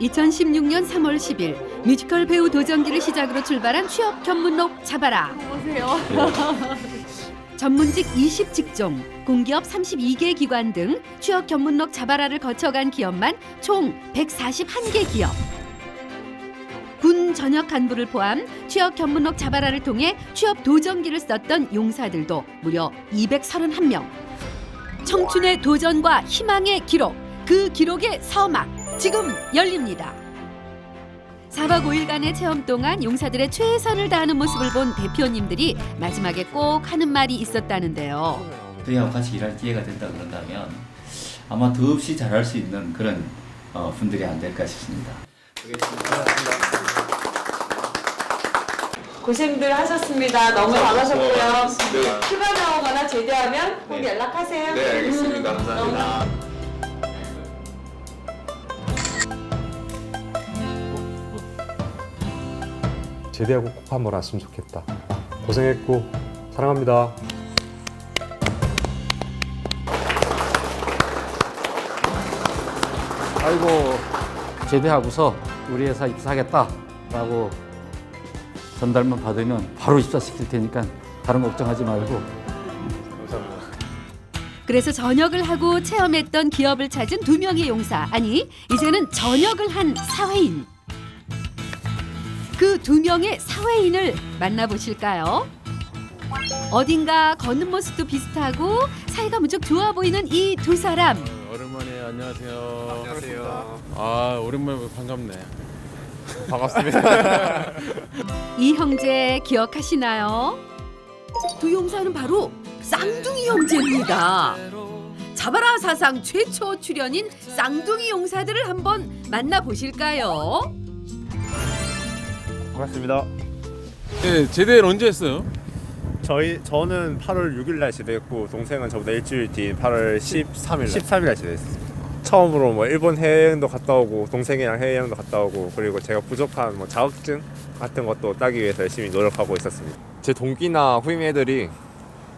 2016년 3월 10일 뮤지컬 배우 도전기를 시작으로 출발한 취업 견문록 잡아라. 오세요. 전문직 20직종, 공기업 32개 기관 등 취업 견문록 잡아라를 거쳐간 기업만 총 141개 기업. 군 전역 간부를 포함 취업 견문록 잡아라를 통해 취업 도전기를 썼던 용사들도 무려 231명. 청춘의 도전과 희망의 기록, 그 기록의 서막 지금 열립니다. 4박 5일간의 체험 동안 용사들의 최선을 다하는 모습을 본 대표님들이 마지막에 꼭 하는 말이 있었다는데요. 저희하고 같이 일할 기회가 된다 그런다면 아마 더없이 잘할 수 있는 그런 분들이 안 될까 싶습니다. 고생들 하셨습니다. 너무 잘하셨고요. 휴가 나오거나 제대하면 꼭 연락하세요. 네, 알겠습니다. 감사합니다. 제대하고 꼭 한번 왔으면 좋겠다. 고생했고 사랑합니다. 아이고 제대하고서 우리 회사 입사하겠다라고 전달만 받으면 바로 입사시킬 테니까 다른 걱정하지 말고. 그래서 전역을 하고 체험했던 기업을 찾은 2명의 용사, 아니 이제는 전역을 한 사회인. 그 2명의 사회인을 만나보실까요? 어딘가 걷는 모습도 비슷하고 사이가 무척 좋아 보이는 이 두 사람. 오랜만에 안녕하세요. 안녕하세요. 아 오랜만에 반갑네. 반갑습니다. 이 형제 기억하시나요? 두 용사는 바로 쌍둥이 형제입니다. 잡아라 사상 최초 출연인 쌍둥이 용사들을 한번 만나보실까요? 반갑습니다. 네 제대를 언제 했어요? 저는 8월 6일 날 제대했고 동생은 저보다 일주일 뒤인 8월 13일 날 제대했어요. 처음으로 뭐 일본 해외여행도 갔다 오고 동생이랑 해외여행도 갔다 오고 그리고 제가 부족한 뭐 자격증 같은 것도 따기 위해서 열심히 노력하고 있었습니다. 제 동기나 후임 애들이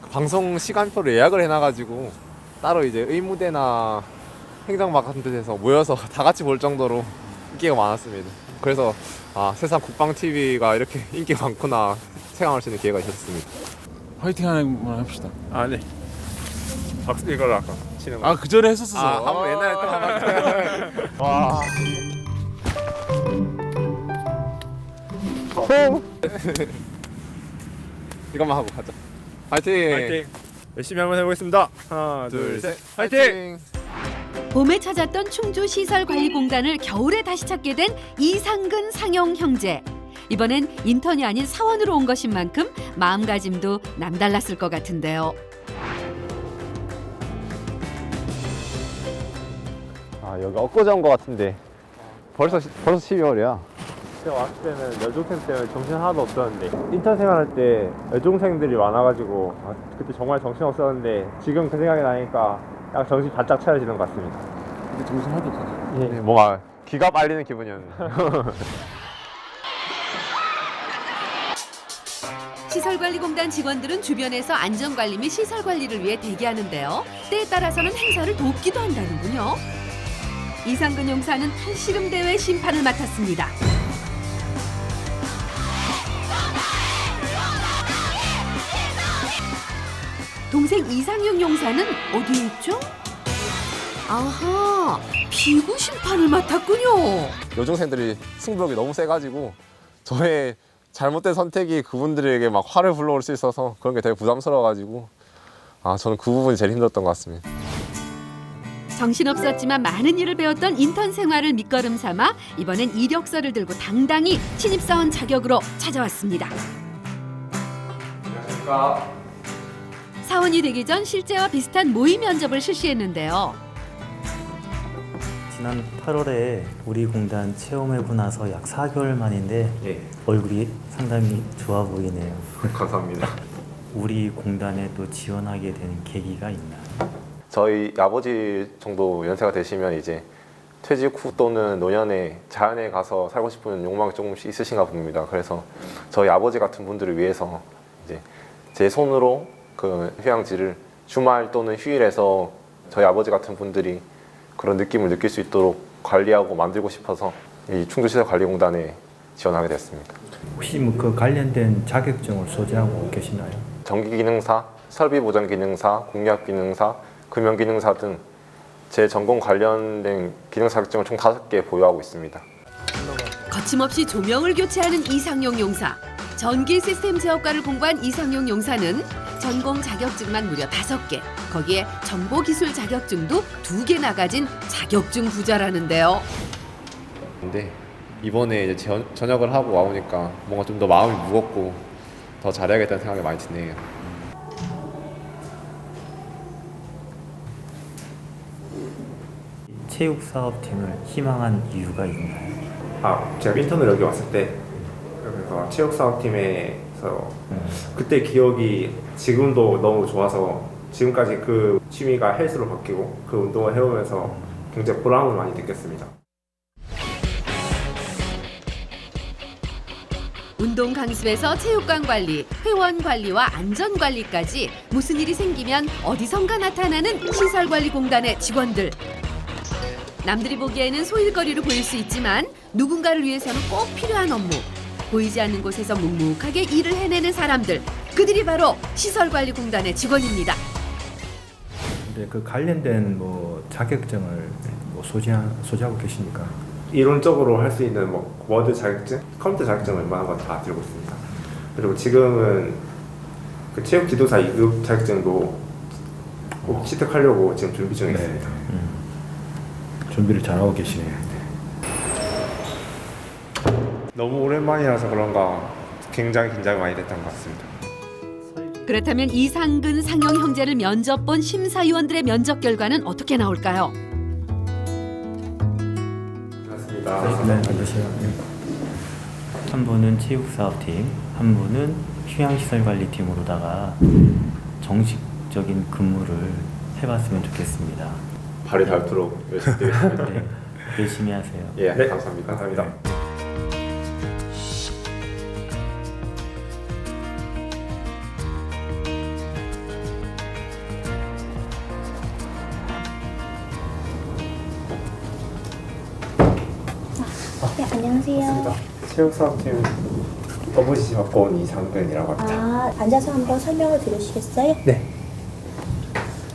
그 방송 시간표를 예약을 해놔가지고 따로 이제 의무대나 행정막 같은 데서 모여서 다 같이 볼 정도로 인기가 많았습니다. 그래서 세상 국방TV가 이렇게 인기가 많구나 체감할 수 있는 기회가 있었습니다. 화이팅 하나만 합시다. 네. 박수 이걸로 아까 치는 거. 아 그 전에 했었어. 한번 옛날에 또 한번. 와. 이것만 하고 가자. 화이팅. 열심히 한번 해보겠습니다. 하나, 둘, 셋. 화이팅. 봄에 찾았던 충주 시설관리공단을 겨울에 다시 찾게 된 이상근 상용 형제. 이번엔 인턴이 아닌 사원으로 온 것인 만큼 마음가짐도 남달랐을 것 같은데요. 여기 엊그제 온 것 같은데 벌써 12월이야. 제가 왔을 때는 여중생 때문에 정신 하나도 없었는데 인턴 생활할 때 여중생들이 많아가지고 그때 정말 정신 없었는데 지금 그 생각이 나니까 약간 정신 바짝 차려지는 것 같습니다. 근데 정신 하나도 없어. 예, 뭔가 귀가 빨리는 기분이었는데. 시설관리공단 직원들은 주변에서 안전관리 및 시설관리를 위해 대기하는데요. 때에 따라서는 행사를 돕기도 한다는군요. 이상근 용사는 팔씨름 대회 심판을 맡았습니다. 동생 이상용 용사는 어디에 있죠? 아하, 피구 심판을 맡았군요. 여중생들이 승부욕이 너무 세가지고 저의 잘못된 선택이 그분들에게 막 화를 불러올 수 있어서 그런 게 되게 부담스러워가지고 저는 그 부분이 제일 힘들었던 것 같습니다. 정신없었지만 많은 일을 배웠던 인턴 생활을 밑거름 삼아 이번엔 이력서를 들고 당당히 신입사원 자격으로 찾아왔습니다. 안녕하십니까. 사원이 되기 전 실제와 비슷한 모의 면접을 실시했는데요. 지난 8월에 우리 공단 체험해보고 나서 약 4개월 만인데 얼굴이 상당히 좋아 보이네요. 감사합니다. 우리 공단에 또 지원하게 된 계기가 있나요? 저희 아버지 정도 연세가 되시면 이제 퇴직 후 또는 노년에 자연에 가서 살고 싶은 욕망이 조금씩 있으신가 봅니다. 그래서 저희 아버지 같은 분들을 위해서 이제 제 손으로 그 휴양지를 주말 또는 휴일에서 저희 아버지 같은 분들이 그런 느낌을 느낄 수 있도록 관리하고 만들고 싶어서 이 충주시설관리공단에 지원하게 됐습니다. 혹시 뭐 그 관련된 자격증을 소지하고 계시나요? 전기기능사, 설비보전기능사, 공약기능사, 금연기능사 등 제 전공 관련된 기능 자격증을 총 5개 보유하고 있습니다. 거침없이 조명을 교체하는 이상용 용사. 전기 시스템 제어과를 공부한 이상용 용사는 전공 자격증만 무려 5개. 거기에 정보기술 자격증도 2개나 가진 자격증 부자라는데요. 근데 이번에 이제 전역을 하고 와보니까 뭔가 좀 더 마음이 무겁고 더 잘해야겠다는 생각이 많이 드네요. 체육사업팀을 희망한 이유가 있나요? 제가 인턴을 여기 왔을 때 그래서 체육사업팀에서 그때 기억이 지금도 너무 좋아서 지금까지 그 취미가 헬스로 바뀌고 그 운동을 해오면서 굉장히 보람을 많이 느꼈습니다. 운동 강습에서 체육관 관리, 회원 관리와 안전 관리까지 무슨 일이 생기면 어디선가 나타나는 시설관리공단의 직원들. 남들이 보기에는 소일거리로 보일 수 있지만 누군가를 위해서는 꼭 필요한 업무. 보이지 않는 곳에서 묵묵하게 일을 해내는 사람들. 그들이 바로 시설관리공단의 직원입니다. 근데 그 관련된 뭐 자격증을 뭐 소지하고 계십니까? 이론적으로 할 수 있는 뭐 워드 자격증, 컴퓨터 자격증 웬만한 건 다 들고 있습니다. 그리고 지금은 그 체육 지도사 2급 자격증도 꼭 취득하려고 지금 준비 중에 있습니다. 준비를 잘하고 계시네요. 너무 오랜만이라서 그런가 굉장히 긴장이 많이 됐던 것 같습니다. 그렇다면 이상근, 상용 형제를 면접 본 심사위원들의 면접 결과는 어떻게 나올까요? 반갑습니다. 네, 안녕하세요. 한 분은 체육사업팀, 한 분은 휴양시설관리팀으로다가 정식적인 근무를 해봤으면 좋겠습니다. 발이 닳도록 열심히 드리겠습니다. 네, 열심히 하세요. 예, 네, 감사합니다. 감사합니다. 네, 안녕하세요. 체육사업팀 업무지시 맡고 온 이상근이라고 합니다. 앉아서 한번 설명을 들으시겠어요? 네.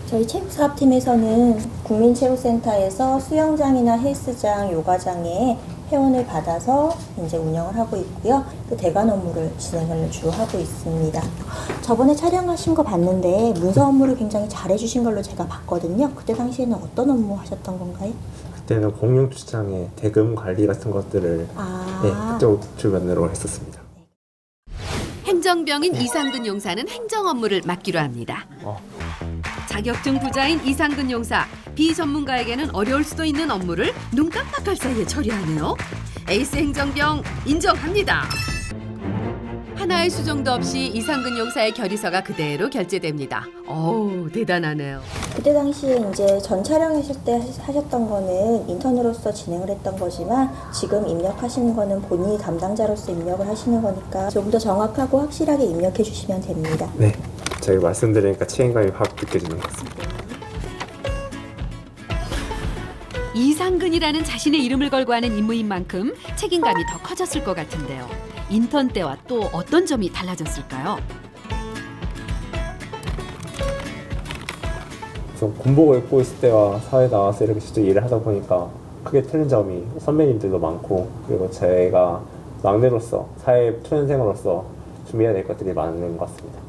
저희 체육사업팀에서는 국민체육센터에서 수영장이나 헬스장, 요가장에 회원을 받아서 이제 운영을 하고 있고요. 또 대관 업무를 진행을 주로 하고 있습니다. 저번에 촬영하신 거 봤는데 문서 업무를 굉장히 잘해주신 걸로 제가 봤거든요. 그때 당시에는 어떤 업무 하셨던 건가요? 그때는 공용 주차장의 대금 관리 같은 것들을 그쪽 주변으로 했었습니다. 행정병인 이상근 용사는 행정 업무를 맡기로 합니다. 자격증 부자인 이상근 용사, 비전문가에게는 어려울 수도 있는 업무를 눈 깜빡할 사이에 처리하네요. 에이스 행정병 인정합니다. 하나의 수정도 없이 이상근 용사의 결의서가 그대로 결제됩니다. 어우, 대단하네요. 그때 당시에 이제 전 촬영했을 때 하셨던 거는 인턴으로서 진행을 했던 거지만 지금 입력하시는 거는 본인이 담당자로서 입력을 하시는 거니까 조금 더 정확하고 확실하게 입력해 주시면 됩니다. 네, 제가 말씀드리니까 책임감이 확 느껴지는 것 같습니다. 이상근이라는 자신의 이름을 걸고 하는 임무인 만큼 책임감이 더 커졌을 것 같은데요. 인턴 때와 또 어떤 점이 달라졌을까요? 군복을 입고 있을 때와 사회에 나와서 이렇게 직접 일을 하다 보니까 크게 틀린 점이 선배님들도 많고, 그리고 제가 막내로서 사회 초년생으로서 준비해야 될 것들이 많은 것 같습니다.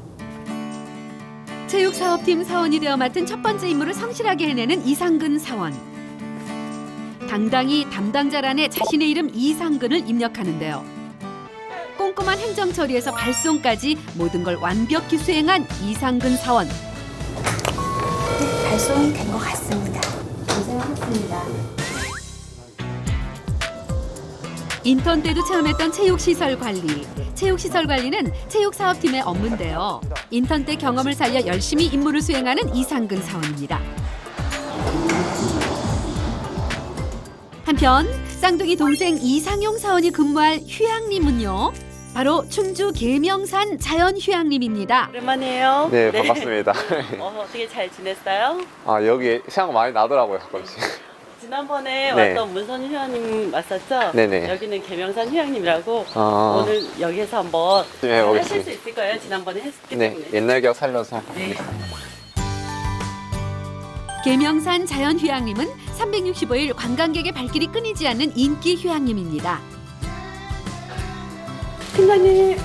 체육사업팀 사원이 되어 맡은 첫 번째 임무를 성실하게 해내는 이상근 사원. 당당히 담당자란에 자신의 이름 이상근을 입력하는데요. 꼼꼼한 행정 처리에서 발송까지 모든 걸 완벽히 수행한 이상근 사원. 발송이 된 것 같습니다. 고생하셨습니다. 인턴 때도 체험했던 체육시설 관리. 체육시설 관리는 체육사업팀의 업무인데요. 인턴 때 경험을 살려 열심히 임무를 수행하는 이상근 사원입니다. 한편 쌍둥이 동생 이상용 사원이 근무할 휴양림은요. 바로 충주 계명산 자연휴양림입니다. 오랜만이에요. 네, 반갑습니다. 어떻게 잘 지냈어요? 여기 생각 많이 나더라고요, 가끔씩. 지난번에 네. 왔던 문선 휴양님 왔었죠? 네네. 여기는 계명산 휴양님이라고 아. 오늘 여기서 한번 네, 하실 알겠습니다. 수 있을 거예요. 지난번에 했기 네, 때문에. 옛날 기억 살려서. 네. 계명산 자연휴양림은 365일 관광객의 발길이 끊이지 않는 인기 휴양림입니다. 팀장님.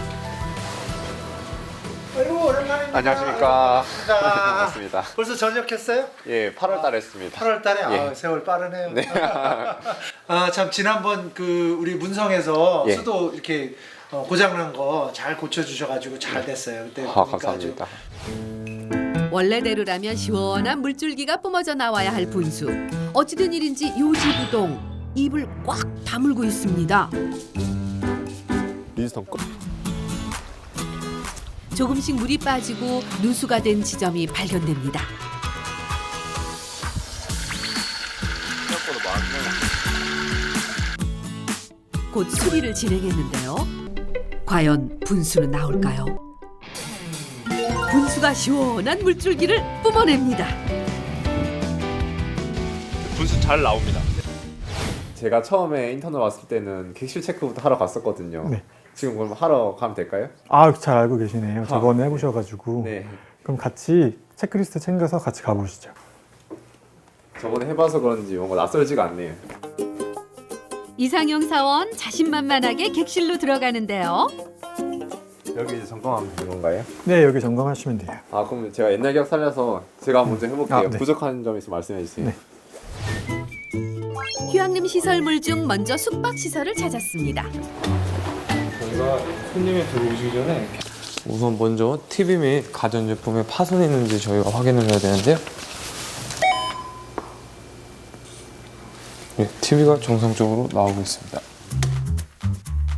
아이고 오랜만입니다. 안녕하십니까. 반갑습니다. 반갑습니다. 벌써 전역했어요? 예, 8월 달에 했습니다. 8월 달에 예. 아, 세월 빠르네요. 네. 아, 참 지난번 그 우리 문성에서 예. 수도 이렇게 고장난 거 잘 고쳐 주셔 가지고 잘 됐어요. 그때 아, 보니까 아주 감사합니다. 원래대로라면 시원한 물줄기가 뿜어져 나와야 할 분수. 어찌된 일인지 요지부동 입을 꽉 다물고 있습니다. 린스턴 거. 조금씩 물이 빠지고 누수가 된 지점이 발견됩니다. 곧 수리를 진행했는데요. 과연 분수는 나올까요? 분수가 시원한 물줄기를 뿜어냅니다. 분수 잘 나옵니다. 제가 처음에 인턴을 왔을 때는 객실 체크부터 하러 갔었거든요. 네. 지금 그럼 하러 가면 될까요? 아, 잘 알고 계시네요. 저번에 해보셔가지고. 네. 그럼 같이 체크리스트 챙겨서 같이 가보시죠. 저번에 해봐서 그런지 뭔가 낯설지가 않네요. 이상용 사원 자신만만하게 객실로 들어가는데요. 여기 이제 점검하면 되는 건가요? 네, 여기 점검하시면 돼요. 아, 그럼 제가 옛날 기억 살려서 제가 먼저 해볼게요. 아, 네. 부족한 점 있으면 말씀해 주세요. 네. 휴양림 시설물 중 먼저 숙박 시설을 찾았습니다. 저희가 손님이 들어오시기 전에 우선 먼저 TV 및 가전제품에 파손이 있는지 저희가 확인을 해야 되는데요. 네, TV가 정상적으로 나오고 있습니다.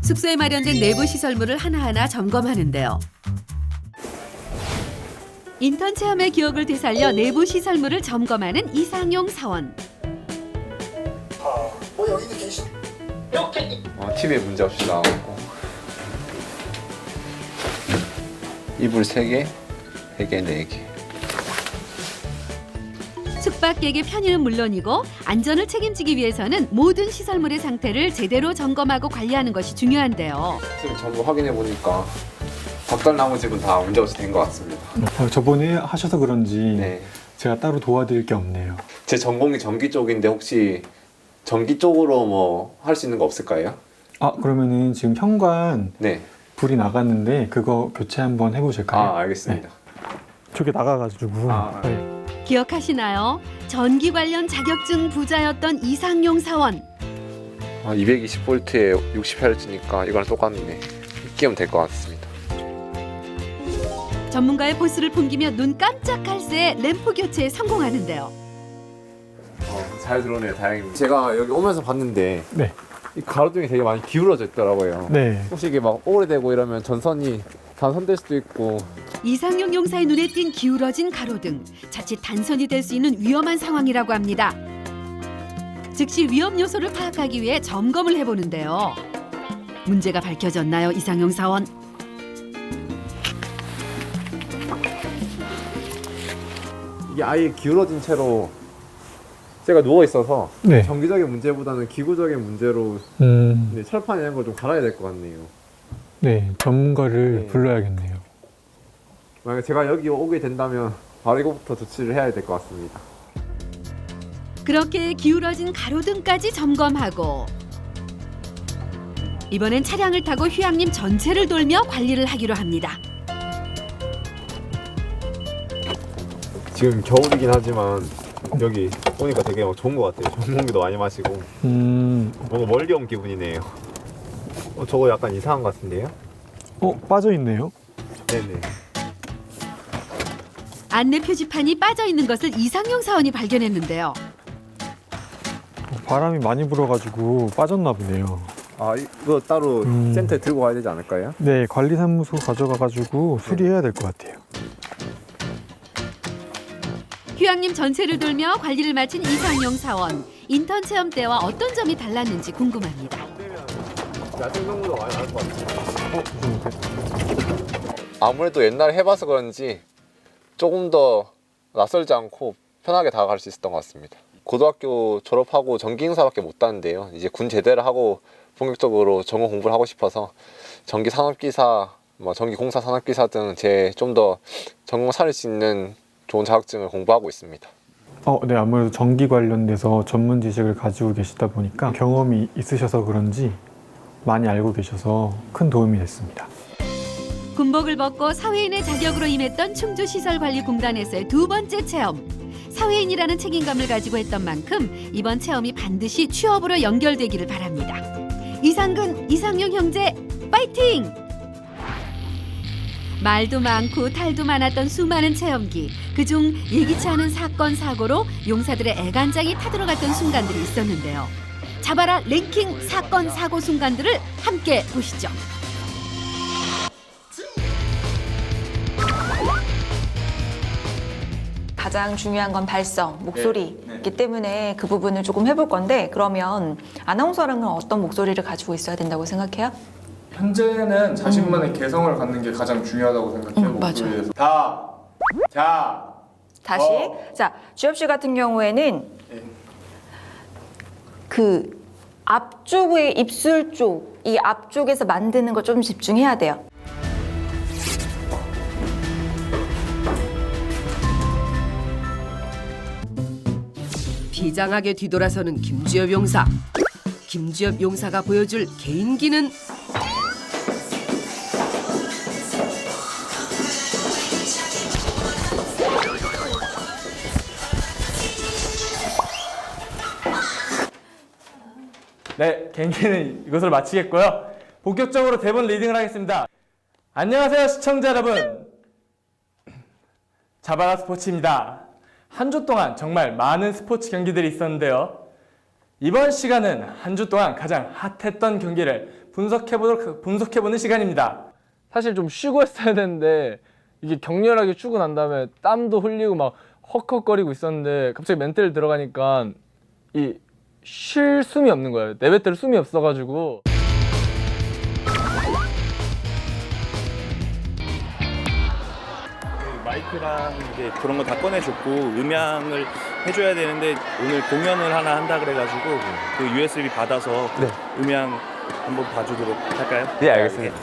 숙소에 마련된 내부 시설물을 하나하나 점검하는데요. 인턴 체험의 기억을 되살려 내부 시설물을 점검하는 이상용 사원. 여기도 계시. TV에 문제 없이 나오고 이불 3개, 베개 4개. 숙박객의 편의는 물론이고 안전을 책임지기 위해서는 모든 시설물의 상태를 제대로 점검하고 관리하는 것이 중요한데요. 지금 전부 확인해 보니까 벽돌나무 집은 다 문제 없이 된 것 같습니다. 저번에 하셔서 그런지 네. 제가 따로 도와드릴 게 없네요. 제 전공이 전기 쪽인데 혹시 전기 쪽으로 뭐 할 수 있는 거 없을까요? 아, 그러면은 지금 현관 네. 불이 나갔는데 그거 교체 한번 해보실까요? 아, 알겠습니다. 저게 나가가지고. 아, 네. 기억하시나요? 전기 관련 자격증 부자였던 이상용 사원. 220V에 60Hz니까 이거랑 똑같네. 끼우면 될 것 같습니다. 전문가의 포스를 풍기며 눈 깜짝할 새에 램프 교체에 성공하는데요. 잘 들어오네요. 다행입니다. 제가 여기 오면서 봤는데 네. 이 가로등이 되게 많이 기울어져 있더라고요. 네. 혹시 이게 막 오래되고 이러면 전선이 단선될 수도 있고. 이상용 용사의 눈에 띈 기울어진 가로등. 자칫 단선이 될 수 있는 위험한 상황이라고 합니다. 즉시 위험 요소를 파악하기 위해 점검을 해보는데요. 문제가 밝혀졌나요, 이상용 사원? 이게 아예 기울어진 채로 제가 누워 있어서 네. 정기적인 문제보다는 기구적인 문제로 이제 철판 이런 걸 좀 갈아야 될 것 같네요. 네, 전문가를 네. 불러야겠네요. 만약 제가 여기 오게 된다면 바로 이거부터 조치를 해야 될 것 같습니다. 그렇게 기울어진 가로등까지 점검하고 이번엔 차량을 타고 휴양림 전체를 돌며 관리를 하기로 합니다. 지금 겨울이긴 하지만 여기 오니까 되게 좋은 것 같아요. 좋은 공기도 많이 마시고 뭔가 멀리 온 기분이네요. 저거 약간 이상한 것 같은데요? 빠져 있네요. 네네. 안내 표지판이 빠져 있는 것을 이상용 사원이 발견했는데요. 바람이 많이 불어가지고 빠졌나 보네요. 아, 이거 따로 센터에 들고 가야 되지 않을까요? 네, 관리사무소 가져가가지고 수리해야 될 것 같아요. 휴양림 전체를 돌며 관리를 마친 이상용 사원. 인턴 체험 때와 어떤 점이 달랐는지 궁금합니다. 야생 정보도 많이 나올 것 같아요. 아무래도 옛날에 해봐서 그런지 조금 더 낯설지 않고 편하게 다가갈 수 있었던 것 같습니다. 고등학교 졸업하고 전기 행사밖에 못 따는데요. 이제 군 제대를 하고 본격적으로 전공 공부를 하고 싶어서 전기 산업기사, 전기 공사 산업기사 등 제 좀 더 전공 살릴 수 있는 좋은 자격증을 공부하고 있습니다. 네, 아무래도 전기 관련돼서 전문 지식을 가지고 계시다 보니까 경험이 있으셔서 그런지 많이 알고 계셔서 큰 도움이 됐습니다. 군복을 벗고 사회인의 자격으로 임했던 충주시설관리공단에서의 두 번째 체험. 사회인이라는 책임감을 가지고 했던 만큼 이번 체험이 반드시 취업으로 연결되기를 바랍니다. 이상근, 이상용 형제 파이팅! 말도 많고 탈도 많았던 수많은 체험기. 그중 예기치 않은 사건, 사고로 용사들의 애간장이 타들어갔던 순간들이 있었는데요. 잡아라 랭킹 사건, 사고 순간들을 함께 보시죠. 가장 중요한 건 발성, 목소리이기 때문에 그 부분을 조금 해볼 건데, 그러면 아나운서라는 어떤 목소리를 가지고 있어야 된다고 생각해요? 현재는 자신만의 개성을 갖는 게 가장 중요하다고 생각해요. 목소리에서. 다시. 자, 주엽 씨 같은 경우에는 그 앞쪽의 입술 쪽, 이 앞쪽에서 만드는 거 좀 집중해야 돼요. 비장하게 뒤돌아서는 김주엽 용사. 김주엽 용사가 보여줄 개인기는 네, 개인기는 이것으로 마치겠고요. 본격적으로 대본 리딩을 하겠습니다. 안녕하세요, 시청자 여러분. 자바라 스포츠입니다. 한 주 동안 정말 많은 스포츠 경기들이 있었는데요. 이번 시간은 한 주 동안 가장 핫했던 경기를 분석해보는 시간입니다. 사실 좀 쉬고 했어야 되는데 이게 격렬하게 쉬고 난 다음에 땀도 흘리고 막 헉헉거리고 있었는데 갑자기 멘트를 들어가니까 쉴 숨이 없는 거예요. 내뱉을 숨이 없어가지고. 마이크랑 이제 그런 거 다 꺼내줬고 음향을 해줘야 되는데 오늘 공연을 하나 한다 그래가지고 그 USB 받아서 그 음향 한번 봐주도록 할까요? 네, 알겠습니다.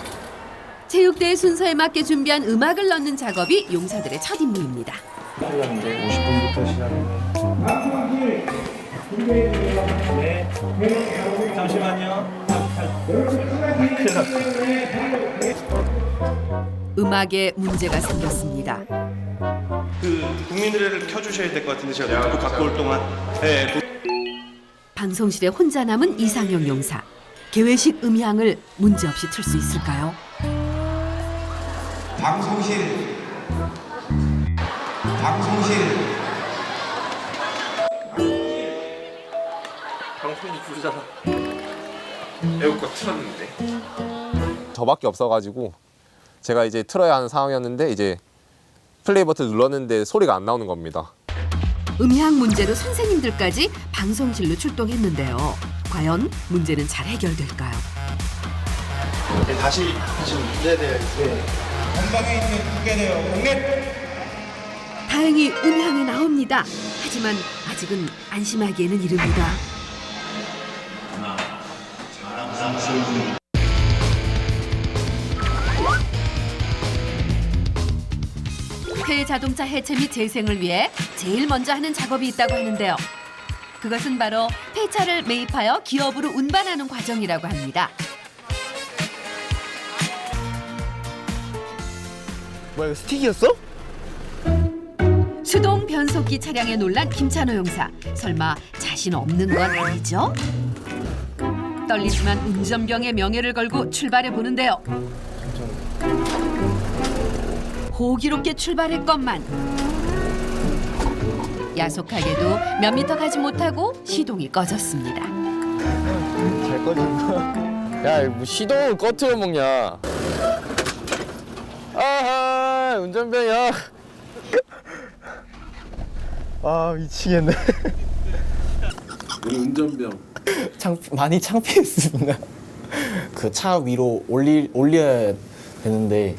체육대회 순서에 맞게 준비한 음악을 넣는 작업이 용사들의 첫 임무입니다. 50분부터 시작합니다. 네. 잠시만요. 음악에 문제가 생겼습니다. 그 국민들을 켜주셔야 될 것 같은데 제가 노트 갖고 올 동안. 네. 방송실에 혼자 남은 이상용 용사. 개회식 음향을 문제없이 틀 수 있을까요? 방송실 방송이 부르잖아. 에어컨 틀었는데. 저밖에 없어가지고 제가 이제 틀어야 하는 상황이었는데 이제 플레이 버튼 눌렀는데 소리가 안 나오는 겁니다. 음향 문제로 선생님들까지 방송실로 출동했는데요. 과연 문제는 잘 해결될까요? 네, 다시 문제들 전방에 있는 국회대요 공립. 다행히 음향이 나옵니다. 하지만 아직은 안심하기에는 이릅니다. 폐자동차 해체 및 재생을 위해 제일 먼저 하는 작업이 있다고 하는데요. 그것은 바로 폐차를 매입하여 기업으로 운반하는 과정이라고 합니다. 뭐야, 이거 스틱이었어? 수동 변속기 차량에 놀란 김찬호 용사. 설마 자신 없는 건 아니죠? 떨리지만 운전병의 명예를 걸고 출발해 보는데요. 호기롭게 출발했건만 야속하게도 몇 미터 가지 못하고 시동이 꺼졌습니다. 잘 꺼진 거야. 야, 뭐 시동을 꺼트려 먹냐. 아하, 운전병이야. 아, 미치겠네. 우리 운전병. 많이 창피했습니다. 그 차 위로 올려야 되는데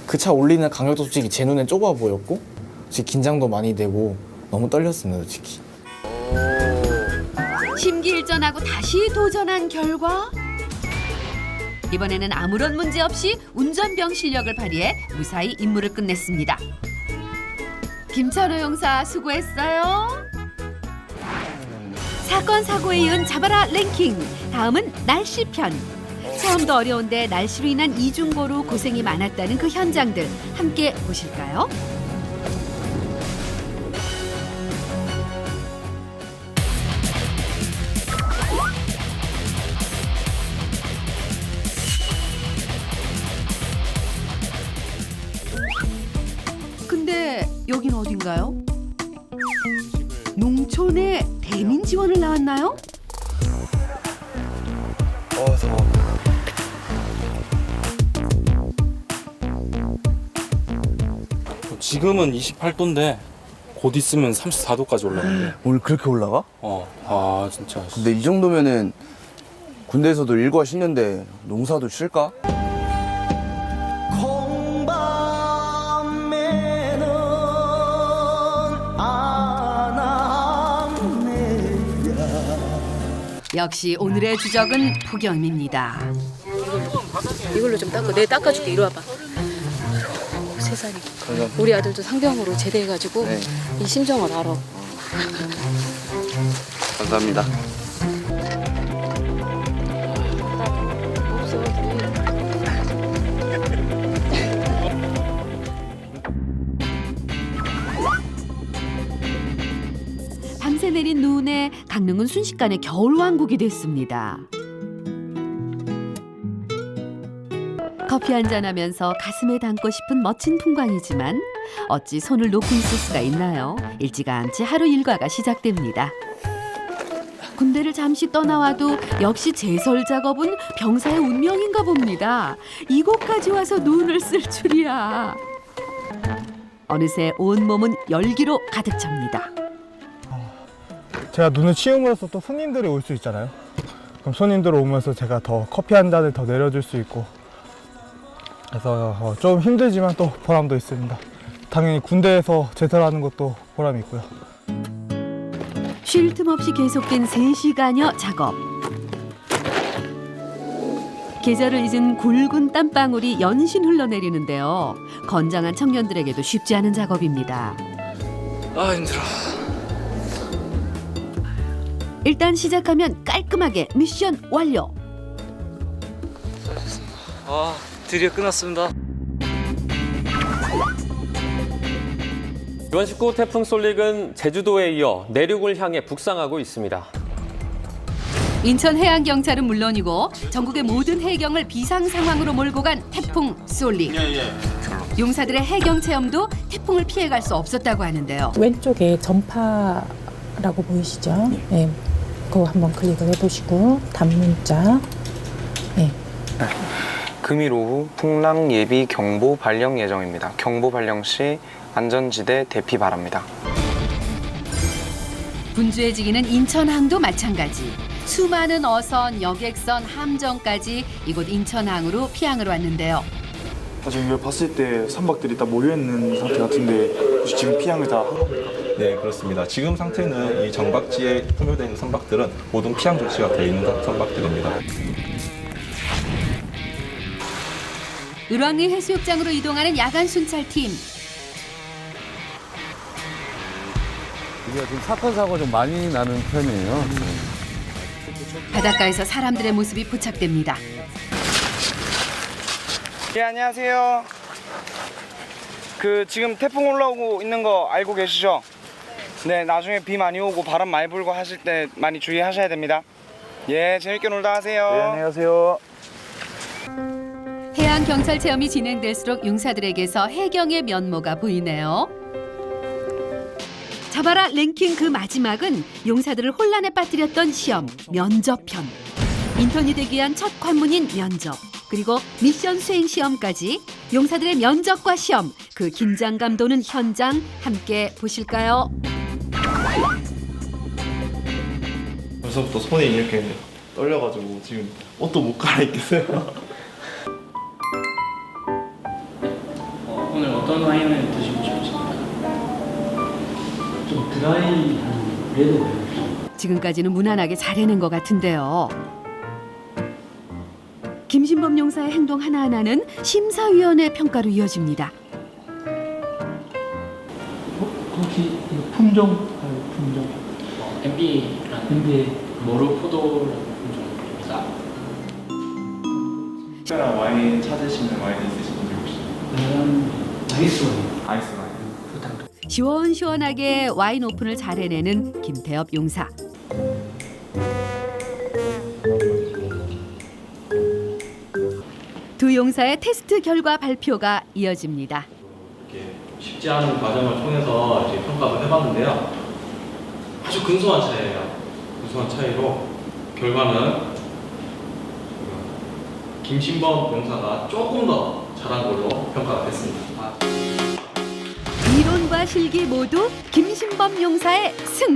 그 차 올리는 간격도 솔직히 제 눈에 좁아 보였고 솔직히 긴장도 많이 되고 너무 떨렸습니다, 솔직히. 심기일전하고 다시 도전한 결과 이번에는 아무런 문제 없이 운전병 실력을 발휘해 무사히 임무를 끝냈습니다. 김찬호 용사 수고했어요. 사건 사고에 이은 잡아라 랭킹. 다음은 날씨 편. 처음도 어려운데 날씨로 인한 이중고로 고생이 많았다는 그 현장들 함께 보실까요? 근데 여긴 어딘가요? 농촌에 대민 지원을 나왔나요? 더워. 지금은 28도인데 곧 있으면 34도까지 올라간대. 오늘 그렇게 올라가? 아 진짜. 근데 이 정도면은 군대에서도 일과 쉬는데 농사도 쉴까? 역시 오늘의 주적은 폭염입니다. 이걸로 좀 닦고 내 닦아줄게. 이리 와봐. 세상에. 우리 아들도 상병으로 제대해가지고 이 심정을 알아. 감사합니다. 밤새 내린 눈에 강릉은 순식간에 겨울왕국이 됐습니다. 커피 한잔하면서 가슴에 담고 싶은 멋진 풍광이지만 어찌 손을 놓고 있을 수가 있나요? 일찌감치 하루 일과가 시작됩니다. 군대를 잠시 떠나와도 역시 제설 작업은 병사의 운명인가 봅니다. 이곳까지 와서 눈을 쓸 줄이야. 어느새 온몸은 열기로 가득 찹니다. 제가 눈을 치움으로써 또 손님들이 올 수 있잖아요. 그럼 손님들 오면서 제가 더 커피 한 잔을 더 내려줄 수 있고 그래서 좀 힘들지만 또 보람도 있습니다. 당연히 군대에서 제대하는 것도 보람이 있고요. 쉴 틈 없이 계속된 3시간여 작업. 계절을 잊은 굵은 땀방울이 연신 흘러내리는데요. 건장한 청년들에게도 쉽지 않은 작업입니다. 아 힘들어. 일단 시작하면 깔끔하게 미션 완료. 아 드디어 끝났습니다. 이번 19호 태풍 솔릭은 제주도에 이어 내륙을 향해 북상하고 있습니다. 인천해양경찰은 물론이고 전국의 모든 해경을 비상 상황으로 몰고 간 태풍 솔릭. 용사들의 해경 체험도 태풍을 피해갈 수 없었다고 하는데요. 왼쪽에 전파라고 보이시죠? 네. 그거 한번 클릭을 해보시고 단문자. 네. 금일 오후 풍랑 예비 경보 발령 예정입니다. 경보 발령 시 안전지대 대피 바랍니다. 분주해 지기는 인천항도 마찬가지. 수많은 어선, 여객선, 함정까지 이곳 인천항으로 피항을 왔는데요. 지금 여기 봤을 때 선박들이 다 모여있는 상태 같은데 혹시 지금 피항을 다 한 겁니까? 네, 그렇습니다. 지금 상태는 이 정박지에 소멸되어 있는 선박들은 모든 피항 조치가 되어 있는 선박들입니다. 을왕리 해수욕장으로 이동하는 야간 순찰팀. 우리가 지금 사건 사고가 좀 많이 나는 편이에요. 바닷가에서 사람들의 모습이 포착됩니다. 예, 안녕하세요. 지금 태풍 올라오고 있는 거 알고 계시죠? 네, 나중에 비 많이 오고 바람 많이 불고 하실 때 많이 주의하셔야 됩니다. 예, 재밌게 놀다 하세요. 네, 안녕하세요. 해양경찰 체험이 진행될수록 용사들에게서 해경의 면모가 보이네요. 잡아라 랭킹 그 마지막은 용사들을 혼란에 빠뜨렸던 시험, 면접편. 인턴이 되기 위한 첫 관문인 면접. 그리고 미션 수행 시험까지 용사들의 면접과 시험, 그 긴장감 도는 현장 함께 보실까요? 벌써부터 손이 이렇게 떨려가지고 지금 옷도 못 갈아입겠어요. 오늘 어떤 와인을 드시고 싶으십니까? 좀 드라이한 레드 와인. 지금까지는 무난하게 잘 해낸 것 같은데요. 김신범 용사의 행동 하나하나는 심사위원의 평가로 이어집니다. 혹시 품종? 품종. MB라는 모루 포도라는 품종입니다. 특별한 와인 찾으시는 와인 있으신 분들 혹시? 아이스 와인. 아이스 와인. 시원시원하게 와인 오픈을 잘 해내는 김태엽 용사. 두 용사의 테스트 결과 발표가 이어집니다. 쉽지 않은 과정을 통해서 이제 평가를 해봤는데요. 아주 근소한 차이예요. 근소한 차이로 결과는 김신범 용사가 조금 더 잘한 걸로 평가가 됐습니다. 이론과 실기 모두 김신범 용사의 승.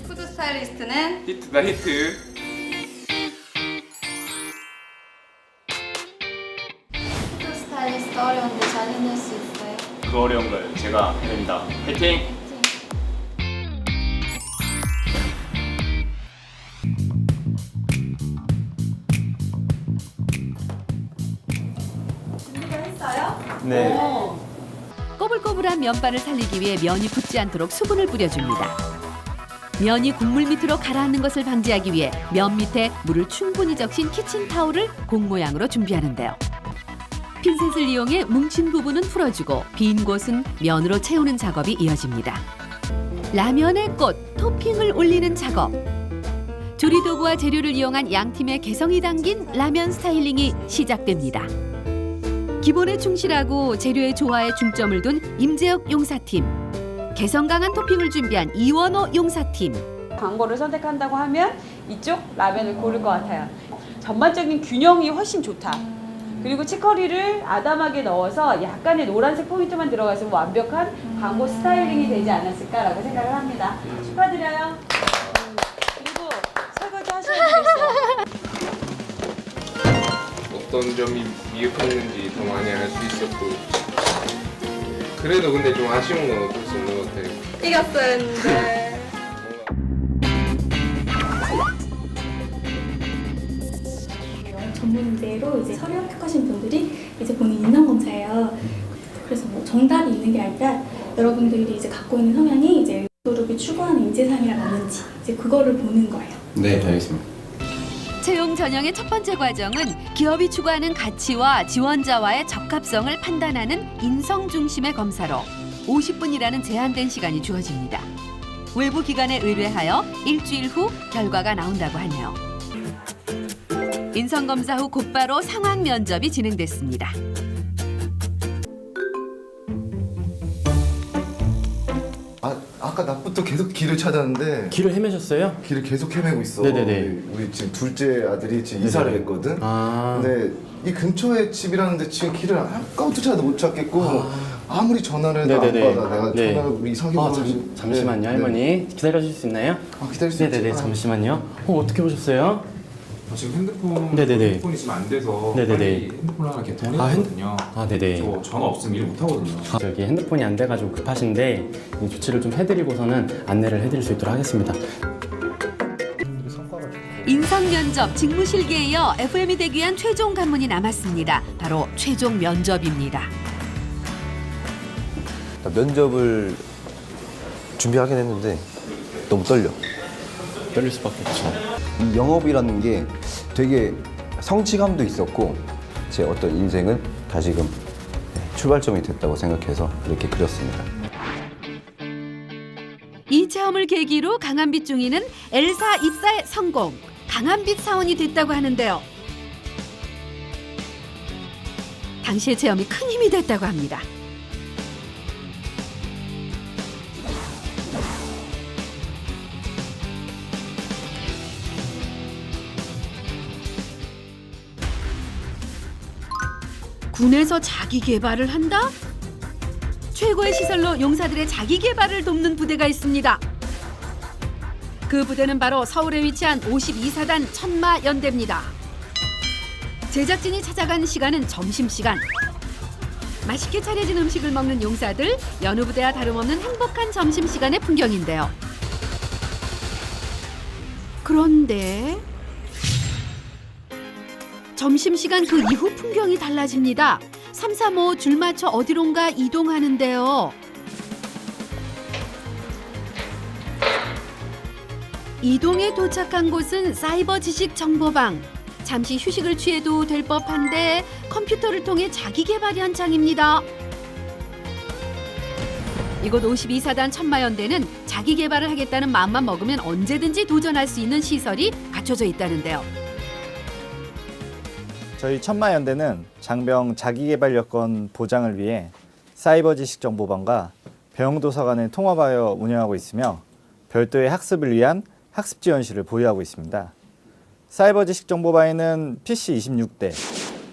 푸드 스타일리스트는 히트다 히트. 푸드 스타일리스트 어려운데 잘 해낼 수 있어요. 그 어려운 걸 제가 해냅니다. 화이팅! 준비가 했어요? 네. 꼬불꼬불한 면발을 살리기 위해 면이 굳지 않도록 수분을 뿌려줍니다. 면이 국물 밑으로 가라앉는 것을 방지하기 위해 면 밑에 물을 충분히 적신 키친타올을 공 모양으로 준비하는데요. 핀셋을 이용해 뭉친 부분은 풀어주고 빈 곳은 면으로 채우는 작업이 이어집니다. 라면의 꽃, 토핑을 올리는 작업. 조리도구와 재료를 이용한 양팀의 개성이 담긴 라면 스타일링이 시작됩니다. 기본에 충실하고 재료의 조화에 중점을 둔 임재혁 용사팀, 개성 강한 토핑을 준비한 이원호 용사팀. 광고를 선택한다고 하면 이쪽 라면을 고를 것 같아요. 전반적인 균형이 훨씬 좋다. 그리고 치커리를 아담하게 넣어서 약간의 노란색 포인트만 들어가서 완벽한 광고 스타일링이 되지 않았을까라고 생각을 합니다. 축하드려요. 그리고 설거지 하셔야 되겠어요. 어떤 점이 미흡했는지 더 많이 알 수 있었고, 그래도 근데 좀 아쉬운 건 어쩔 수 없는 것 같아요. 이겼어야 했는데. 전문대로 이제 서류 합격하신 분들이 이제 본인 인성검사예요. 그래서 뭐 정답이 있는 게 아니라 여러분들이 이제 갖고 있는 성향이 이제 그룹이 추구하는 인재상이랑 맞는지 이제 그거를 보는 거예요. 네, 알겠습니다. 채용 전형의 첫 번째 과정은 기업이 추구하는 가치와 지원자와의 적합성을 판단하는 인성 중심의 검사로 50분이라는 제한된 시간이 주어집니다. 외부 기관에 의뢰하여 일주일 후 결과가 나온다고 하네요. 인성검사 후 곧바로 상황 면접이 진행됐습니다. 아까 낮부터 계속 길을 찾았는데 길을 헤매셨어요? 길을 계속 헤매고 있어. 네네네. 우리 지금 둘째 아들이 지금 이사를 네네. 했거든. 아. 근데 이 근처에 집이라는데 지금 길을 아까부터 찾아도 못 찾겠고 아무리 전화를 해도 안 네네네. 받아. 내가 네. 전화를 우리 이사교사로 잠시만요, 네. 할머니. 기다려주실 수 있나요? 기다릴 수 있죠. 네네네, 잠시만요. 어떻게 오셨어요? 지금 핸드폰 네네네. 핸드폰이 지금 안 돼서 네네네. 빨리 핸드폰 하나 개통을 해야 되거든요. 네네. 저 전화 없으면 일 못 하거든요. 저기 핸드폰이 안 돼가지고 급하신데 이 조치를 좀 해드리고서는 안내를 해드릴 수 있도록 하겠습니다. 인성 면접, 직무 실기에 이어 FM이 되기 위한 최종 관문이 남았습니다. 바로 최종 면접입니다. 면접을 준비하긴 했는데 너무 떨려. 떨릴 수밖에 없죠. 이 영업이라는 게 되게 성취감도 있었고 제 어떤 인생은 다시금 출발점이 됐다고 생각해서 이렇게 그렸습니다. 이 체험을 계기로 강한빛 중위는 엘사 입사에 성공, 강한빛 사원이 됐다고 하는데요. 당시의 체험이 큰 힘이 됐다고 합니다. 군에서 자기 개발을 한다? 최고의 시설로 용사들의 자기 개발을 돕는 부대가 있습니다. 그 부대는 바로 서울에 위치한 52사단 천마연대입니다. 제작진이 찾아간 시간은 점심시간. 맛있게 차려진 음식을 먹는 용사들, 여느 부대와 다름없는 행복한 점심시간의 풍경인데요. 그런데 점심시간 그 이후 풍경이 달라집니다. 335 줄 맞춰 어디론가 이동하는데요. 이동에 도착한 곳은 사이버 지식 정보방. 잠시 휴식을 취해도 될 법한데 컴퓨터를 통해 자기 개발 현장입니다. 이곳 52사단 천마연대는 자기 개발을 하겠다는 마음만 먹으면 언제든지 도전할 수 있는 시설이 갖춰져 있다는데요. 저희 천마연대는 장병 자기개발 여건 보장을 위해 사이버 지식 정보방과 배영도서관을 통합하여 운영하고 있으며 별도의 학습을 위한 학습 지원실을 보유하고 있습니다. 사이버 지식 정보방에는 PC 26대,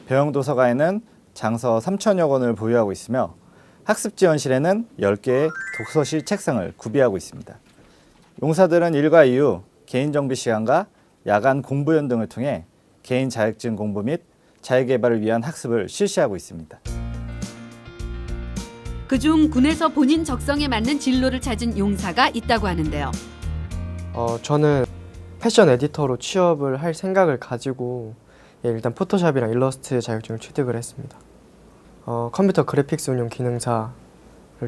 배영도서관에는 장서 3,000여 권을 보유하고 있으며 학습 지원실에는 10개의 독서실 책상을 구비하고 있습니다. 용사들은 일과 이후 개인 정비 시간과 야간 공부연 등을 통해 개인 자격증 공부 및 자기개발을 위한 학습을 실시하고 있습니다. 그중 군에서 본인 적성에 맞는 진로를 찾은 용사가 있다고 하는데요. 저는 패션 에디터로 취업을 할 생각을 가지고 일단 포토샵이랑 일러스트 자격증을 취득을 했습니다. 컴퓨터 그래픽스 운용 기능사를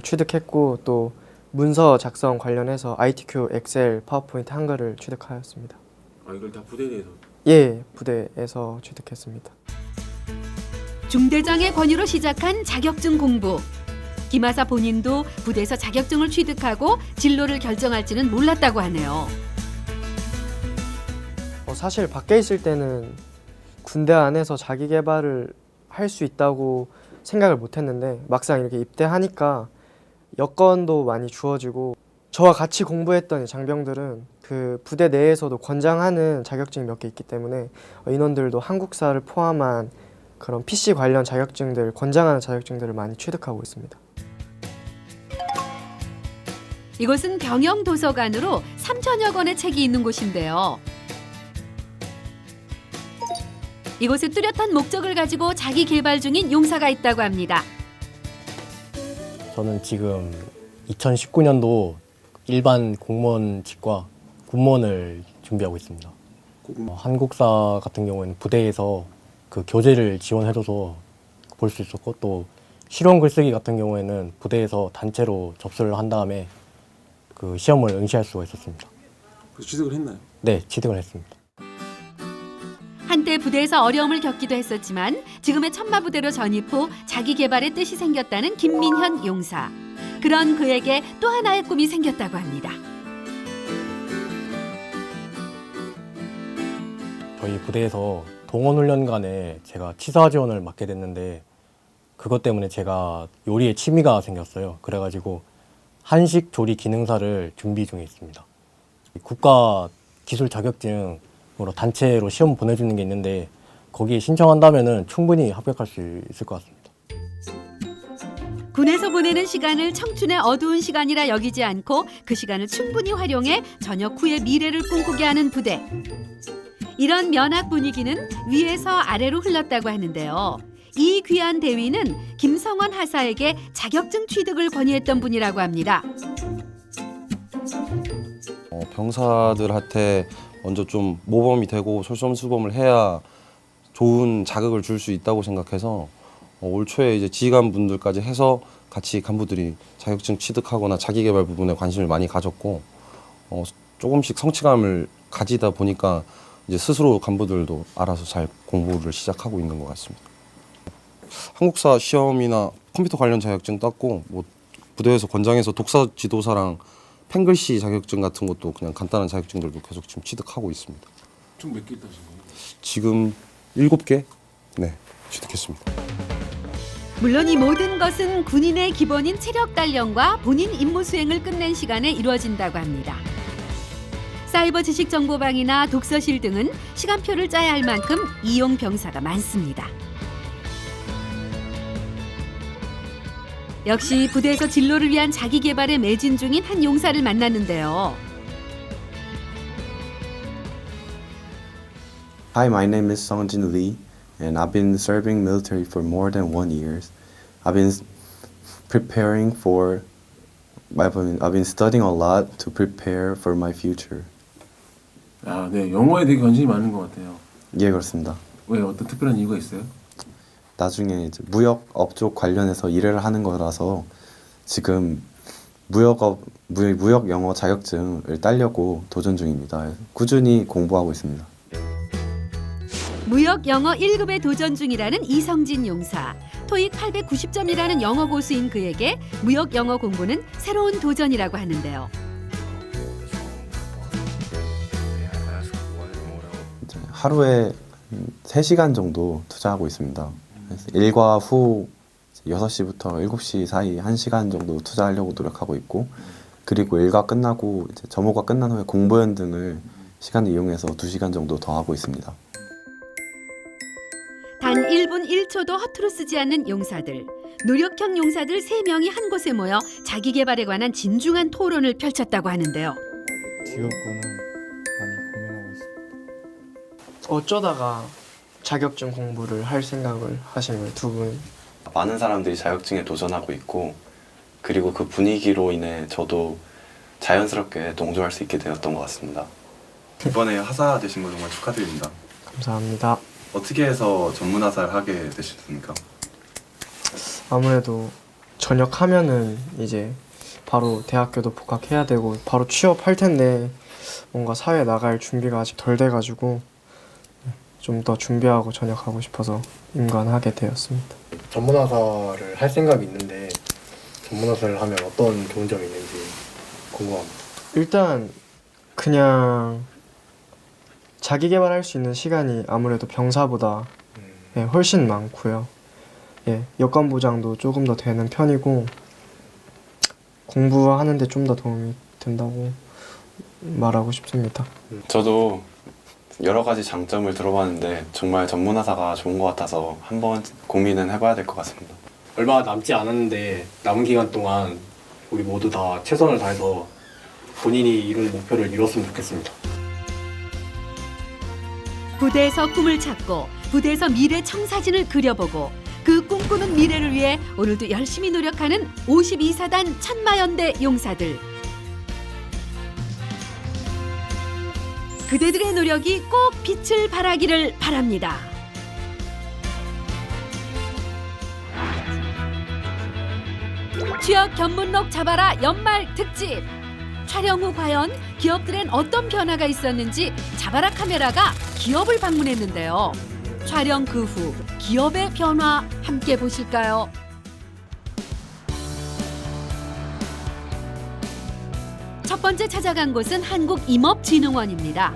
취득했고 또 문서 작성 관련해서 ITQ, 엑셀, 파워포인트, 한글을 취득하였습니다. 이걸 다 부대에 대해서? 예, 부대에서 취득했습니다. 중대장의 권유로 시작한 자격증 공부. 김하사 본인도 부대에서 자격증을 취득하고 진로를 결정할지는 몰랐다고 하네요. 사실 밖에 있을 때는 군대 안에서 자기 개발을 할 수 있다고 생각을 못했는데 막상 이렇게 입대하니까 여건도 많이 주어지고 저와 같이 공부했던 장병들은 그 부대 내에서도 권장하는 자격증이 몇 개 있기 때문에 인원들도 한국사를 포함한 그런 PC 관련 자격증들, 권장하는 자격증들을 많이 취득하고 있습니다. 이곳은 병영도서관으로 3,000여 권의 책이 있는 곳인데요. 이곳에 뚜렷한 목적을 가지고 자기 개발 중인 용사가 있다고 합니다. 저는 지금 2019년도 일반 공무원직과 군무원을 준비하고 있습니다. 한국사 같은 경우에는 부대에서 그 교재를 지원해줘서 볼 수 있었고 또 실용 글쓰기 같은 경우에는 부대에서 단체로 접수를 한 다음에 그 시험을 응시할 수가 있었습니다. 그래서 취득을 했나요? 네, 취득을 했습니다. 한때 부대에서 어려움을 겪기도 했었지만 지금의 천마부대로 전입 후 자기 개발의 뜻이 생겼다는 김민현 용사. 그런 그에게 또 하나의 꿈이 생겼다고 합니다. 저희 부대에서 동원훈련간에 제가 치사 지원을 맡게 됐는데 그것 때문에 제가 요리에 취미가 생겼어요. 그래가지고 한식 조리 기능사를 준비 중에 있습니다. 국가 기술 자격증으로 단체로 시험 보내주는 게 있는데 거기에 신청한다면은 충분히 합격할 수 있을 것 같습니다. 군에서 보내는 시간을 청춘의 어두운 시간이라 여기지 않고 그 시간을 충분히 활용해 전역 후의 미래를 꿈꾸게 하는 부대. 이런 면학 분위기는 위에서 아래로 흘렀다고 하는데요. 이 귀한 대위는 김성원 하사에게 자격증 취득을 권유했던 분이라고 합니다. 병사들한테 먼저 좀 모범이 되고 솔선수범을 해야 좋은 자극을 줄 수 있다고 생각해서 올 초에 이제 지휘관분들까지 해서 같이 간부들이 자격증 취득하거나 자기개발 부분에 관심을 많이 가졌고 조금씩 성취감을 가지다 보니까 이제 스스로 간부들도 알아서 잘 공부를 시작하고 있는 것 같습니다. 한국사 시험이나 컴퓨터 관련 자격증 땄고 뭐 부대에서 권장해서 독서 지도사랑 펜글씨 자격증 같은 것도 그냥 간단한 자격증들도 계속 지금 취득하고 있습니다. 총 몇 개 따신 거예요? 지금 7개? 네, 취득했습니다. 물론 이 모든 것은 군인의 기본인 체력 단련과 본인 임무 수행을 끝낸 시간에 이루어진다고 합니다. 사이버 지식 정보방이나 독서실 등은 시간표를 짜야 할 만큼 이용 병사가 많습니다. 역시 부대에서 진로를 위한 자기 개발에 매진 중인 한 용사를 만났는데요. Hi, my name is Songjin Lee, and I've been serving military for more than 1 year. I've been preparing for. I've been studying a lot to prepare for my future. 아, 네, 영어에 되게 관심이 많은 것 같아요. 예, 그렇습니다. 왜 어떤 특별한 이유가 있어요? 나중에 이제 무역업 쪽 관련해서 일을 하는 거라서 지금 무역 영어 자격증을 따려고 도전 중입니다. 꾸준히 공부하고 있습니다. 무역 영어 1급에 도전 중이라는 이성진 용사. 토익 890점이라는 영어 고수인 그에게 무역 영어 공부는 새로운 도전이라고 하는데요. 하루에 3시간 정도 투자하고 있습니다. 그래서 일과 후 6시부터 7시 사이 1시간 정도 투자하려고 노력하고 있고, 그리고 일과 끝나고 이제 점호가 끝난 후에 공부연 등을 시간을 이용해서 2시간 정도 더 하고 있습니다. 단 1분 1초도 허투루 쓰지 않는 용사들. 노력형 용사들 3명이 한 곳에 모여 자기 개발에 관한 진중한 토론을 펼쳤다고 하는데요. 기업군은 많이 고민하고 있습니다. 어쩌다가 자격증 공부를 할 생각을 하신 거예요, 두 분? 많은 사람들이 자격증에 도전하고 있고, 그리고 그 분위기로 인해 저도 자연스럽게 동조할 수 있게 되었던 것 같습니다. 이번에 하사 되신 거 정말 축하드립니다. 감사합니다. 어떻게 해서 전문하사를 하게 되셨습니까? 아무래도 전역하면은 이제 바로 대학교도 복학해야 되고 바로 취업할 텐데 뭔가 사회에 나갈 준비가 아직 덜 돼가지고 좀 더 준비하고 전역하고 싶어서 임관하게 되었습니다. 전문화사를 할 생각이 있는데 전문화사를 하면 어떤 좋은 점이 있는지 궁금합니다. 일단 그냥 자기 개발할 수 있는 시간이 아무래도 병사보다 훨씬 많고요. 여건 보장도 조금 더 되는 편이고 공부하는 데 좀 더 도움이 된다고 말하고 싶습니다. 저도 여러 가지 장점을 들어봤는데 정말 전문화사가 좋은 것 같아서 한번 고민은 해봐야 될 것 같습니다. 얼마 남지 않았는데 남은 기간 동안 우리 모두 다 최선을 다해서 본인이 이룬 목표를 이뤘으면 좋겠습니다. 부대에서 꿈을 찾고 부대에서 미래 청사진을 그려보고 그 꿈꾸는 미래를 위해 오늘도 열심히 노력하는 52사단 천마연대 용사들. 그대들의 노력이 꼭 빛을 발하기를 바랍니다. 취업 견문록 잡아라 연말 특집. 촬영 후 과연 기업들엔 어떤 변화가 있었는지 잡아라 카메라가 기업을 방문했는데요. 촬영 그 후 기업의 변화 함께 보실까요? 첫 번째 찾아간 곳은 한국임업진흥원입니다.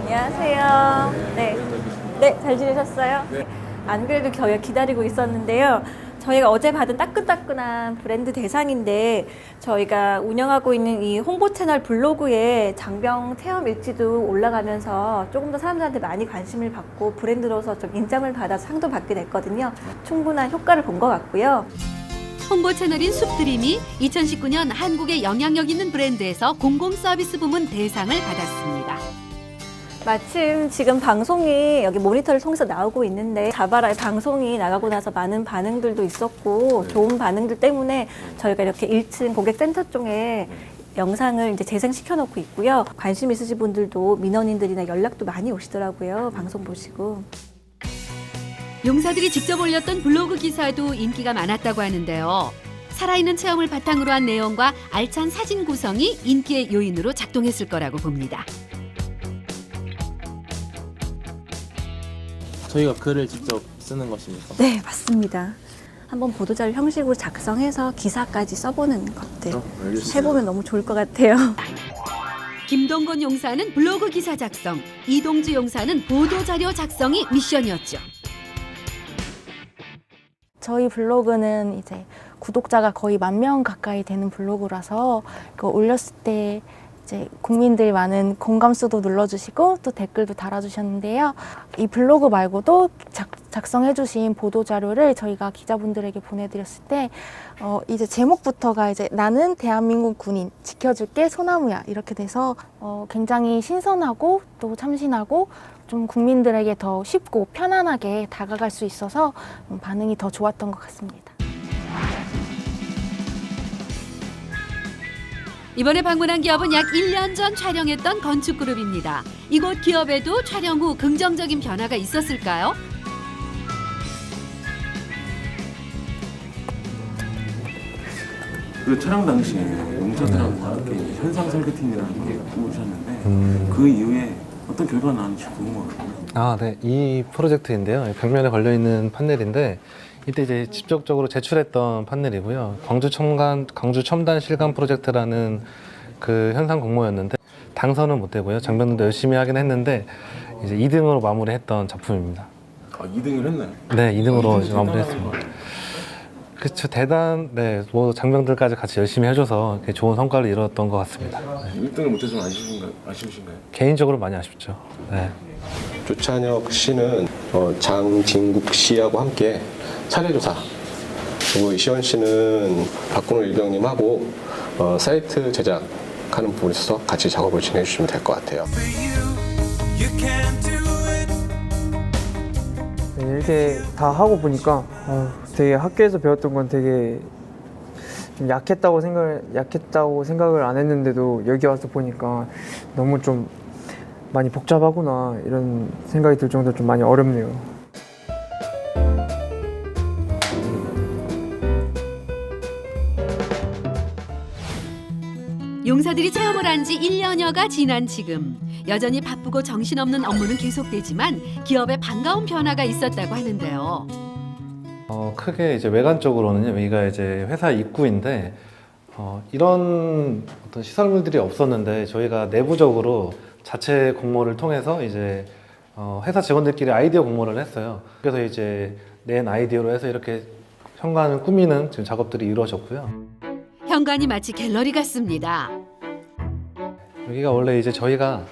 안녕하세요. 네, 잘 지내셨어요? 네. 안 그래도 저희가 기다리고 있었는데요. 저희가 어제 받은 따끈따끈한 브랜드 대상인데 저희가 운영하고 있는 이 홍보 채널 블로그에 장병 체험 일지도 올라가면서 조금 더 사람들한테 많이 관심을 받고 브랜드로서 좀 인정을 받아서 상도 받게 됐거든요. 충분한 효과를 본 것 같고요. 홍보 채널인 숲드림이 2019년 한국의 영향력 있는 브랜드에서 공공서비스 부문 대상을 받았습니다. 마침 지금 방송이 여기 모니터를 통해서 나오고 있는데 자바라의 방송이 나가고 나서 많은 반응들도 있었고 좋은 반응들 때문에 저희가 이렇게 1층 고객센터 쪽에 영상을 이제 재생시켜 놓고 있고요. 관심 있으신 분들도 민원인들이나 연락도 많이 오시더라고요. 방송 보시고. 용사들이 직접 올렸던 블로그 기사도 인기가 많았다고 하는데요. 살아있는 체험을 바탕으로 한 내용과 알찬 사진 구성이 인기의 요인으로 작동했을 거라고 봅니다. 저희가 글을 직접 쓰는 것입니까? 네, 맞습니다. 한번 보도자료 형식으로 작성해서 기사까지 써보는 것들 해보면 너무 좋을 것 같아요. 김동건 용사는 블로그 기사 작성, 이동주 용사는 보도자료 작성이 미션이었죠. 저희 블로그는 이제 구독자가 거의 10,000명 가까이 되는 블로그라서 그거 올렸을 때 이제 국민들이 많은 공감수도 눌러주시고 또 댓글도 달아주셨는데요. 이 블로그 말고도 작성해주신 보도자료를 저희가 기자분들에게 보내드렸을 때 이제 제목부터가 이제 나는 대한민국 군인 지켜줄게 소나무야 이렇게 돼서 굉장히 신선하고 또 참신하고 좀 국민들에게 더 쉽고 편안하게 다가갈 수 있어서 반응이 더 좋았던 것 같습니다. 이번에 방문한 기업은 약 1년 전 촬영했던 건축그룹입니다. 이곳 기업에도 촬영 후 긍정적인 변화가 있었을까요? 그 촬영 당시에 용사들하고 함께 이제 현상 설계팀이라는 게 꾸우셨는데 그 이후에 어떤 결과가 나는지 궁금하거든요. 아, 네. 이 프로젝트인데요. 벽면에 걸려있는 판넬인데 이때 이제 직접적으로 제출했던 판넬이고요. 광주 첨단 실감 프로젝트라는 그 현상 공모였는데 당선은 못 되고요. 장병들도 열심히 하긴 했는데 이제 2등으로 마무리했던 작품입니다. 아, 2등을 했나요? 네, 2등으로 이제 마무리했습니다. 그렇죠. 네, 뭐 장병들까지 같이 열심히 해줘서 좋은 성과를 이뤘던 것 같습니다. 네. 1등을 못해서 아쉬우신가요? 개인적으로 많이 아쉽죠. 네. 조찬혁 씨는 장진국 씨하고 함께 차례조사, 그리고 시원 씨는 박근호 일병님하고 사이트 제작하는 부분에 있어서 같이 작업을 진행해 주시면 될 것 같아요. 네, 이렇게 다 하고 보니까 되게 학교에서 배웠던 건 되게 좀 약했다고 생각을 안 했는데도 여기 와서 보니까 너무 좀 많이 복잡하구나 이런 생각이 들 정도로 좀 많이 어렵네요. 용사들이 체험을 한 지 1년여가 지난 지금 여전히 바쁘고 정신없는 업무는 계속되지만 기업에 반가운 변화가 있었다고 하는데요. 크게 이제 외관적으로는요. 여기가 이제 회사 입구인데 이런 어떤 시설물들이 없었는데 저희가 내부적으로 자체 공모를 통해서 이제 회사 직원들끼리 아이디어 공모를 했어요. 그래서 이제 낸 아이디어로 해서 이렇게 현관을 꾸미는 지금 작업들이 이루어졌고요. 현관이 마치 갤러리 같습니다. 여기가 원래 이제 저희가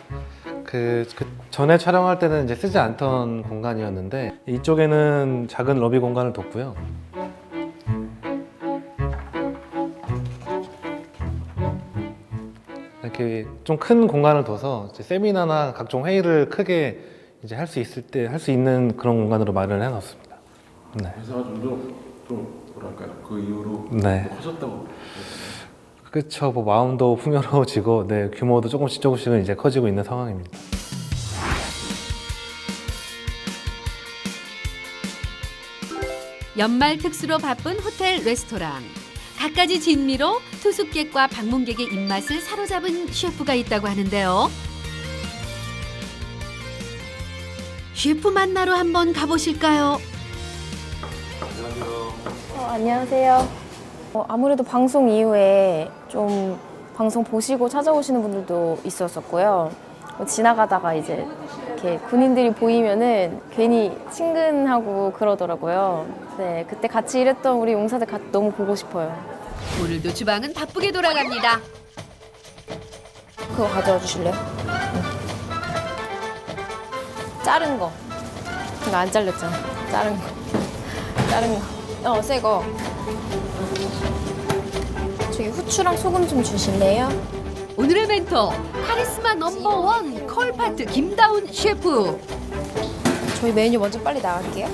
그 전에 촬영할 때는 이제 쓰지 않던 공간이었는데 이쪽에는 작은 러비 공간을 뒀고요. 이렇게 좀 큰 공간을 둬서 이제 세미나나 각종 회의를 크게 이제 할 수 있는 그런 공간으로 마련을 해놨습니다. 네. 회사가 좀 뭐랄까요? 그 이후로 네. 커졌다고. 그렇죠. 뭐 마음도 풍요로워지고, 네, 규모도 조금씩은 이제 커지고 있는 상황입니다. 연말 특수로 바쁜 호텔 레스토랑. 갖가지 진미로 투숙객과 방문객의 입맛을 사로잡은 셰프가 있다고 하는데요. 셰프 만나러 한번 가보실까요? 안녕하세요. 아무래도 방송 이후에 좀 방송 보시고 찾아오시는 분들도 있었었고요. 지나가다가 이제 이렇게 군인들이 보이면은 괜히 친근하고 그러더라고요. 네, 그때 같이 일했던 우리 용사들 너무 보고 싶어요. 오늘도 주방은 바쁘게 돌아갑니다. 그거 가져와 주실래요? 자른 거. 이거 안 잘렸잖아. 자른 거. 새 거. 저기 후추랑 소금 좀 주실래요? 오늘의 멘토 카리스마 넘버원 컬파트 김다운 셰프. 저희 메뉴 먼저 빨리 나갈게요.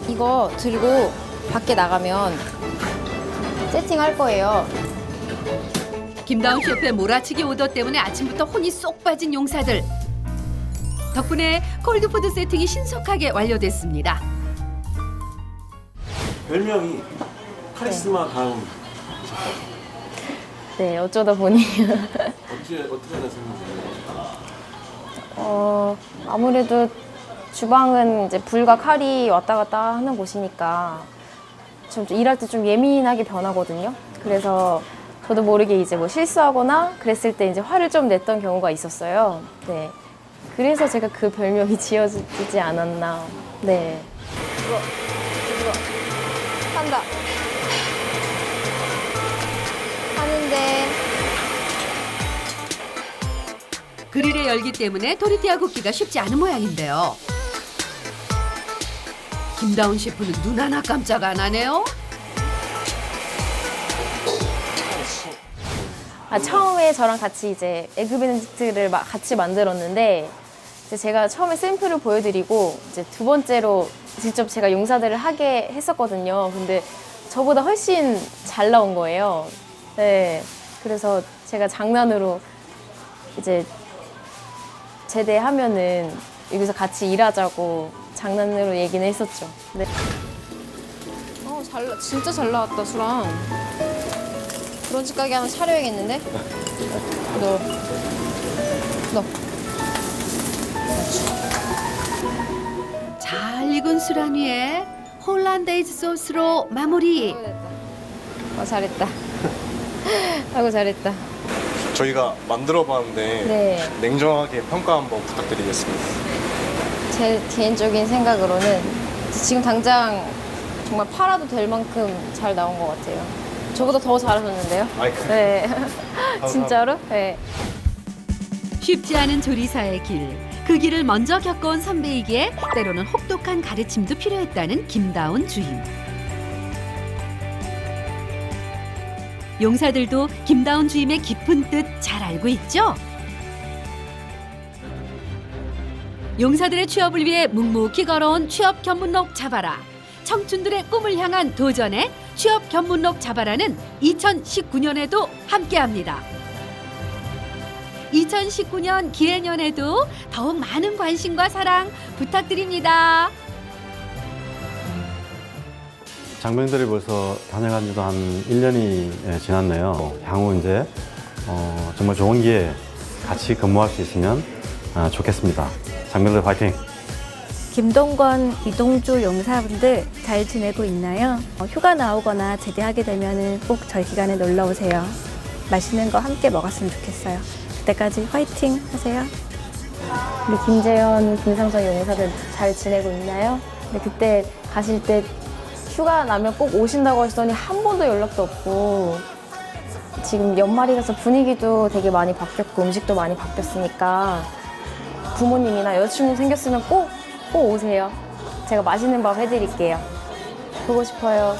이거 들고 밖에 나가면 세팅할 거예요. 김다운 셰프의 몰아치기 오더 때문에 아침부터 혼이 쏙 빠진 용사들. 덕분에 콜드푸드 세팅이 신속하게 완료됐습니다. 별명이 카리스마 다운. 네, 어쩌다 보니. 어떻게 하다 생각해요? 아무래도 주방은 이제 불과 칼이 왔다 갔다 하는 곳이니까 좀 일할 때 좀 예민하게 변하거든요. 그래서 저도 모르게 이제 뭐 실수하거나 그랬을 때 이제 화를 좀 냈던 경우가 있었어요. 네. 그래서 제가 그 별명이 지어지지 않았나. 네. 이거 한다. 하는데 그릴의 열기 때문에 토리티아 굽기가 쉽지 않은 모양인데요. 김다운 셰프는 눈 하나 깜짝 안 하네요. 처음에 저랑 같이 이제 에그 베네딕트를 같이 만들었는데 이제 제가 처음에 샘플을 보여드리고 이제 두 번째로 직접 제가 용사들을 하게 했었거든요. 근데 저보다 훨씬 잘 나온 거예요. 네. 그래서 제가 장난으로 이제 제대하면은 여기서 같이 일하자고 장난으로 얘기는 했었죠. 네. 진짜 잘 나왔다, 수랑. 브런치 가게 하나 차려야겠는데? 너. 잘 익은 수란 위에 홀란데이즈 소스로 마무리. 잘했다. 아이고, 잘했다. 저희가 만들어봤는데 네. 냉정하게 평가 한번 부탁드리겠습니다. 제 개인적인 생각으로는 지금 당장 정말 팔아도 될 만큼 잘 나온 것 같아요. 저보다 더 잘하셨는데요? 네. 진짜로? 네. 쉽지 않은 조리사의 길. 그 길을 먼저 겪어온 선배이기에 때로는 혹독한 가르침도 필요했다는 김다운 주임. 용사들도 김다운 주임의 깊은 뜻 잘 알고 있죠? 용사들의 취업을 위해 묵묵히 걸어온 취업 견문록 잡아라. 청춘들의 꿈을 향한 도전에 취업 견문록 잡아라는 2019년에도 함께합니다. 2019년 기해년에도 더욱 많은 관심과 사랑 부탁드립니다. 장병들이 벌써 다녀간 지도 한 1년이 지났네요. 향후 이제 정말 좋은 기회 같이 근무할 수 있으면 좋겠습니다. 장병들 화이팅! 김동건, 이동주 용사분들 잘 지내고 있나요? 휴가 나오거나 제대하게 되면 꼭 저희 기관에 놀러 오세요. 맛있는 거 함께 먹었으면 좋겠어요. 그때까지 화이팅 하세요. 우리 김재현, 김상선 용사들 잘 지내고 있나요? 근데 그때 가실 때 휴가 나면 꼭 오신다고 하시더니 한 번도 연락도 없고 지금 연말이라서 분위기도 되게 많이 바뀌었고 음식도 많이 바뀌었으니까 부모님이나 여자친구 생겼으면 꼭 오세요. 제가 맛있는 밥 해드릴게요. 보고 싶어요.